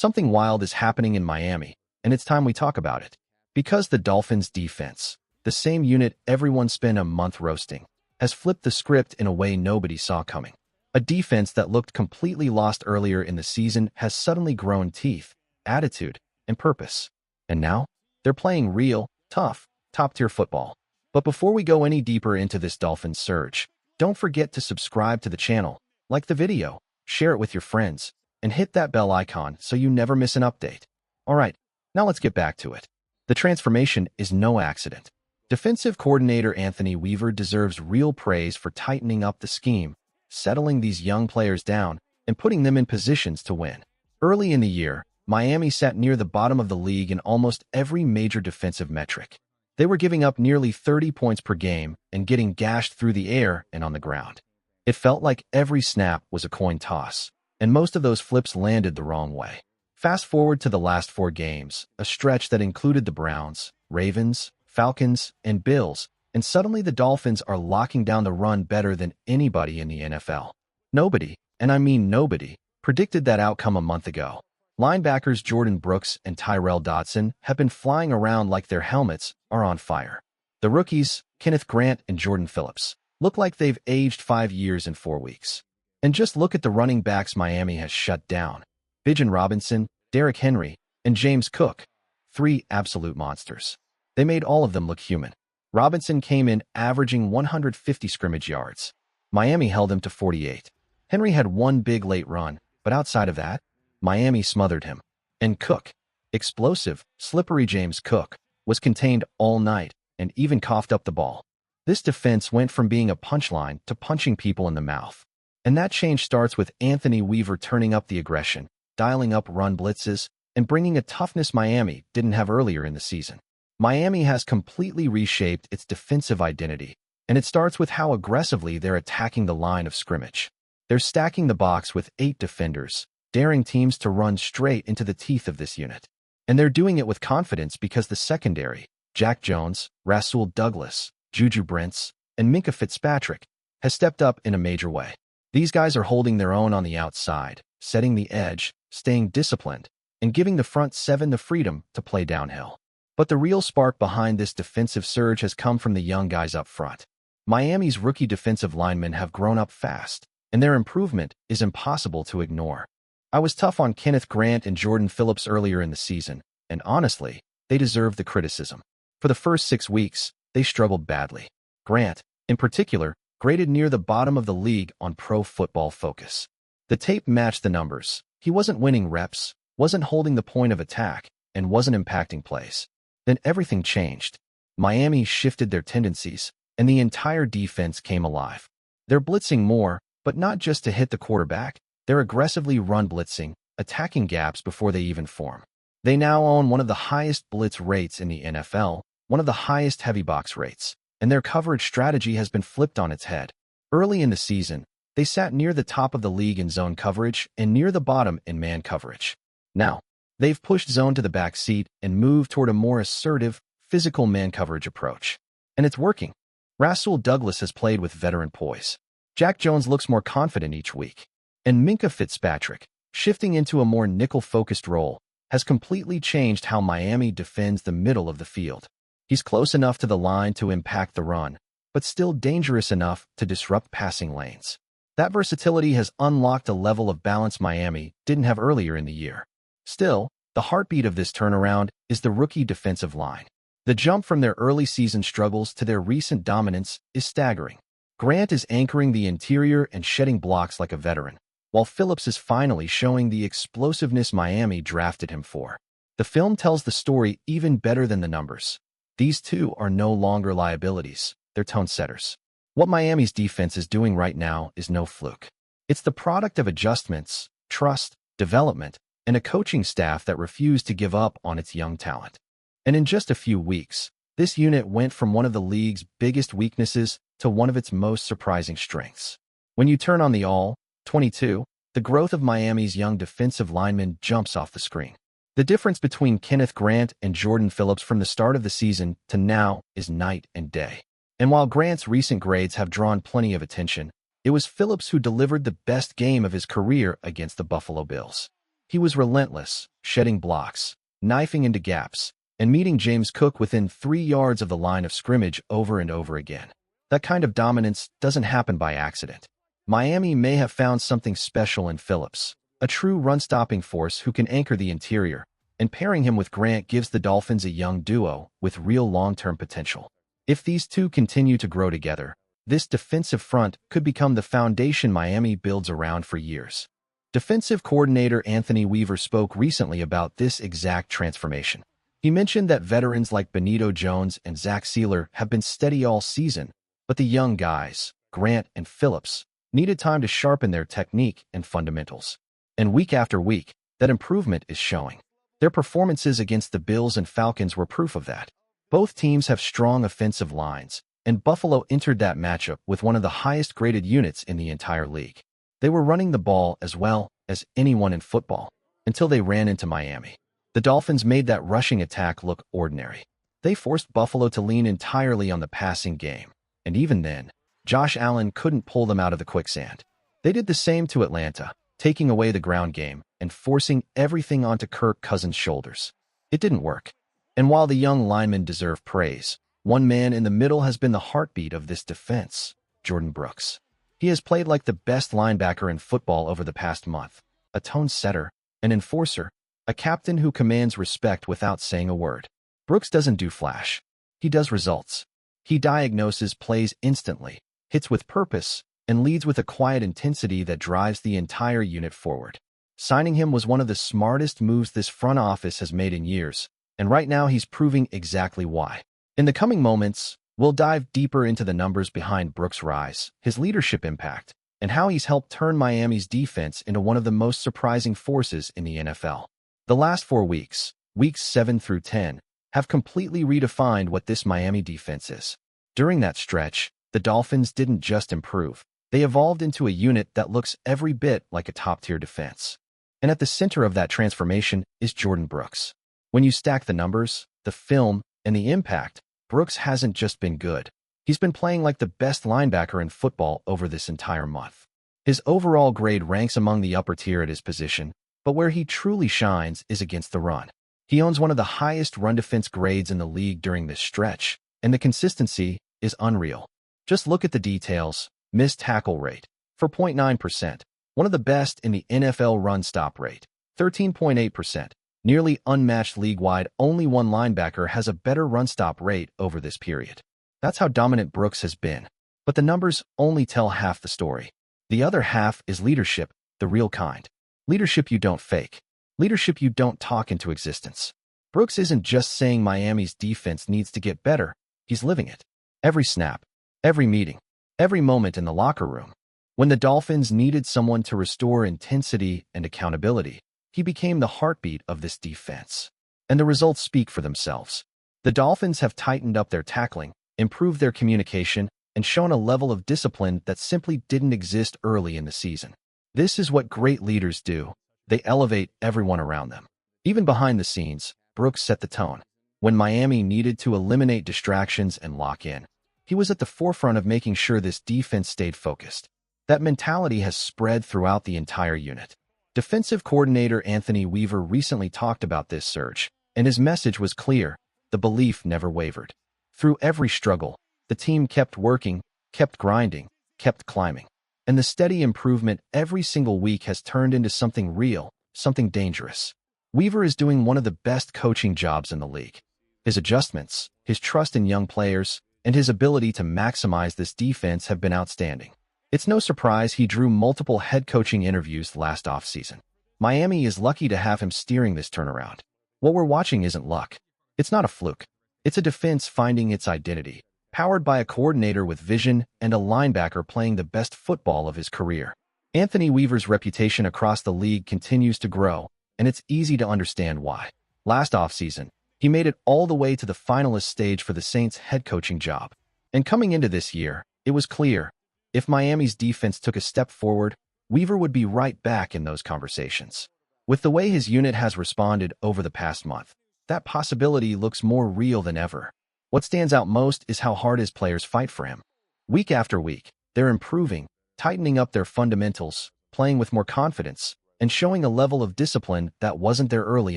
Something wild is happening in Miami, and it's time we talk about it. Because the Dolphins' defense, the same unit everyone spent a month roasting, has flipped the script in a way nobody saw coming. A defense that looked completely lost earlier in the season has suddenly grown teeth, attitude, and purpose. And now, they're playing real, tough, top-tier football. But before we go any deeper into this Dolphins surge, don't forget to subscribe to the channel, like the video, share it with your friends, and hit that bell icon so you never miss an update. Alright, now let's get back to it. The transformation is no accident. Defensive coordinator Anthony Weaver deserves real praise for tightening up the scheme, settling these young players down, and putting them in positions to win. Early in the year, Miami sat near the bottom of the league in almost every major defensive metric. They were giving up nearly 30 points per game and getting gashed through the air and on the ground. It felt like every snap was a coin toss, and most of those flips landed the wrong way. Fast forward to the last 4 games, a stretch that included the Browns, Ravens, Falcons, and Bills, and suddenly the Dolphins are locking down the run better than anybody in the NFL. Nobody, and I mean nobody, predicted that outcome a month ago. Linebackers Jordyn Brooks and Tyrel Dodson have been flying around like their helmets are on fire. The rookies, Kenneth and Jordyn Phillips, look like they've aged 5 years in 4 weeks. And just look at the running backs Miami has shut down. Bijan Robinson, Derrick Henry, and James Cook. 3 absolute monsters. They made all of them look human. Robinson came in averaging 150 scrimmage yards. Miami held him to 48. Henry had one big late run, but outside of that, Miami smothered him. And Cook, explosive, slippery James Cook, was contained all night and even coughed up the ball. This defense went from being a punchline to punching people in the mouth. And that change starts with Anthony Weaver turning up the aggression, dialing up run blitzes, and bringing a toughness Miami didn't have earlier in the season. Miami has completely reshaped its defensive identity, and it starts with how aggressively they're attacking the line of scrimmage. They're stacking the box with 8 defenders, daring teams to run straight into the teeth of this unit. And they're doing it with confidence because the secondary, Jack Jones, Rasul Douglas, Juju Brents, and Minkah Fitzpatrick, has stepped up in a major way. These guys are holding their own on the outside, setting the edge, staying disciplined, and giving the front 7 the freedom to play downhill. But the real spark behind this defensive surge has come from the young guys up front. Miami's rookie defensive linemen have grown up fast, and their improvement is impossible to ignore. I was tough on Kenneth and Jordyn Phillips earlier in the season, and honestly, they deserve the criticism. For the first 6 weeks, they struggled badly. Grant, in particular, graded near the bottom of the league on Pro Football Focus. The tape matched the numbers. He wasn't winning reps, wasn't holding the point of attack, and wasn't impacting plays. Then everything changed. Miami shifted their tendencies, and the entire defense came alive. They're blitzing more, but not just to hit the quarterback. They're aggressively run blitzing, attacking gaps before they even form. They now own one of the highest blitz rates in the NFL, one of the highest heavy box rates, and their coverage strategy has been flipped on its head. Early in the season, they sat near the top of the league in zone coverage and near the bottom in man coverage. Now, they've pushed zone to the back seat and moved toward a more assertive, physical man coverage approach. And it's working. Rasul Douglas has played with veteran poise. Jack Jones looks more confident each week. And Minkah Fitzpatrick, shifting into a more nickel-focused role, has completely changed how Miami defends the middle of the field. He's close enough to the line to impact the run, but still dangerous enough to disrupt passing lanes. That versatility has unlocked a level of balance Miami didn't have earlier in the year. Still, the heartbeat of this turnaround is the rookie defensive line. The jump from their early season struggles to their recent dominance is staggering. Grant is anchoring the interior and shedding blocks like a veteran, while Phillips is finally showing the explosiveness Miami drafted him for. The film tells the story even better than the numbers. These two are no longer liabilities, they're tone setters. What Miami's defense is doing right now is no fluke. It's the product of adjustments, trust, development, and a coaching staff that refused to give up on its young talent. And in just a few weeks, this unit went from one of the league's biggest weaknesses to one of its most surprising strengths. When you turn on the all-22, the growth of Miami's young defensive linemen jumps off the screen. The difference between Kenneth and Jordyn Phillips from the start of the season to now is night and day. And while Grant's recent grades have drawn plenty of attention, it was Phillips who delivered the best game of his career against the Buffalo Bills. He was relentless, shedding blocks, knifing into gaps, and meeting James Cook within 3 yards of the line of scrimmage over and over again. That kind of dominance doesn't happen by accident. Miami may have found something special in Phillips, a true run-stopping force who can anchor the interior, and pairing him with Grant gives the Dolphins a young duo with real long-term potential. If these two continue to grow together, this defensive front could become the foundation Miami builds around for years. Defensive coordinator Anthony Weaver spoke recently about this exact transformation. He mentioned that veterans like Benito Jones and Zach Sealer have been steady all season, but the young guys, Grant and Phillips, needed time to sharpen their technique and fundamentals. And week after week, that improvement is showing. Their performances against the Bills and Falcons were proof of that. Both teams have strong offensive lines, and Buffalo entered that matchup with one of the highest-graded units in the entire league. They were running the ball as well as anyone in football, until they ran into Miami. The Dolphins made that rushing attack look ordinary. They forced Buffalo to lean entirely on the passing game, and even then, Josh Allen couldn't pull them out of the quicksand. They did the same to Atlanta, taking away the ground game and forcing everything onto Kirk Cousins' shoulders. It didn't work. And while the young linemen deserve praise, one man in the middle has been the heartbeat of this defense, Jordyn Brooks. He has played like the best linebacker in football over the past month, a tone setter, an enforcer, a captain who commands respect without saying a word. Brooks doesn't do flash. He does results. He diagnoses plays instantly, hits with purpose, and leads with a quiet intensity that drives the entire unit forward. Signing him was one of the smartest moves this front office has made in years, and right now he's proving exactly why. In the coming moments, we'll dive deeper into the numbers behind Brooks' rise, his leadership impact, and how he's helped turn Miami's defense into one of the most surprising forces in the NFL. The last 4 weeks, weeks 7 through 10, have completely redefined what this Miami defense is. During that stretch, the Dolphins didn't just improve. They evolved into a unit that looks every bit like a top-tier defense. And at the center of that transformation is Jordyn Brooks. When you stack the numbers, the film, and the impact, Brooks hasn't just been good. He's been playing like the best linebacker in football over this entire month. His overall grade ranks among the upper tier at his position, but where he truly shines is against the run. He owns one of the highest run defense grades in the league during this stretch, and the consistency is unreal. Just look at the details. Missed tackle rate, 4.9%, one of the best in the NFL run stop rate, 13.8%. Nearly unmatched league-wide, only one linebacker has a better run-stop rate over this period. That's how dominant Brooks has been. But the numbers only tell half the story. The other half is leadership, the real kind. Leadership you don't fake. Leadership you don't talk into existence. Brooks isn't just saying Miami's defense needs to get better. He's living it. Every snap, every meeting, every moment in the locker room. When the Dolphins needed someone to restore intensity and accountability, he became the heartbeat of this defense. And the results speak for themselves. The Dolphins have tightened up their tackling, improved their communication, and shown a level of discipline that simply didn't exist early in the season. This is what great leaders do. They elevate everyone around them. Even behind the scenes, Brooks set the tone. When Miami needed to eliminate distractions and lock in, he was at the forefront of making sure this defense stayed focused. That mentality has spread throughout the entire unit. Defensive coordinator Anthony Weaver recently talked about this surge, and his message was clear. The belief never wavered. Through every struggle, the team kept working, kept grinding, kept climbing. And the steady improvement every single week has turned into something real, something dangerous. Weaver is doing one of the best coaching jobs in the league. His adjustments, his trust in young players, and his ability to maximize this defense have been outstanding. It's no surprise he drew multiple head coaching interviews last offseason. Miami is lucky to have him steering this turnaround. What we're watching isn't luck. It's not a fluke. It's a defense finding its identity, powered by a coordinator with vision and a linebacker playing the best football of his career. Anthony Weaver's reputation across the league continues to grow, and it's easy to understand why. Last offseason, he made it all the way to the finalist stage for the Saints' head coaching job. And coming into this year, it was clear. If Miami's defense took a step forward, Weaver would be right back in those conversations. With the way his unit has responded over the past month, that possibility looks more real than ever. What stands out most is how hard his players fight for him. Week after week, they're improving, tightening up their fundamentals, playing with more confidence, and showing a level of discipline that wasn't there early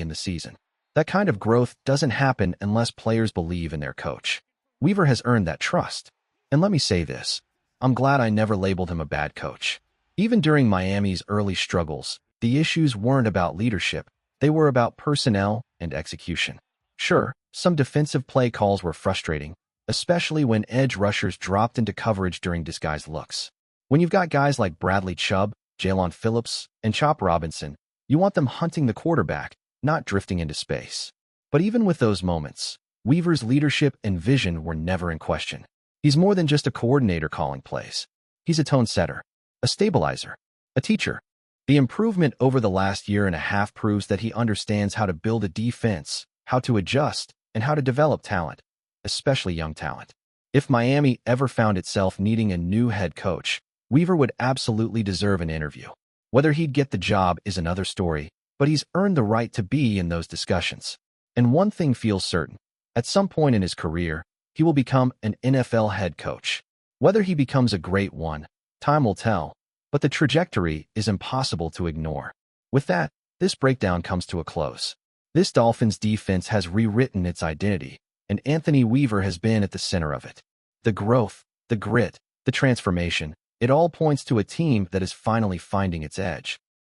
in the season. That kind of growth doesn't happen unless players believe in their coach. Weaver has earned that trust. And let me say this, I'm glad I never labeled him a bad coach. Even during Miami's early struggles, the issues weren't about leadership, they were about personnel and execution. Sure, some defensive play calls were frustrating, especially when edge rushers dropped into coverage during disguised looks. When you've got guys like Bradley Chubb, Phillips, and Chop Robinson, you want them hunting the quarterback, not drifting into space. But even with those moments, Weaver's leadership and vision were never in question. He's more than just a coordinator calling plays. He's a tone setter, a stabilizer, a teacher. The improvement over the last year and a half proves that he understands how to build a defense, how to adjust, and how to develop talent, especially young talent. If Miami ever found itself needing a new head coach, Weaver would absolutely deserve an interview. Whether he'd get the job is another story, but he's earned the right to be in those discussions. And one thing feels certain, at some point in his career, he will become an NFL head coach. Whether he becomes a great one, time will tell, but the trajectory is impossible to ignore. With that, this breakdown comes to a close. This Dolphins defense has rewritten its identity, and Anthony Weaver has been at the center of it. The growth, the grit, the transformation, it all points to a team that is finally finding its edge.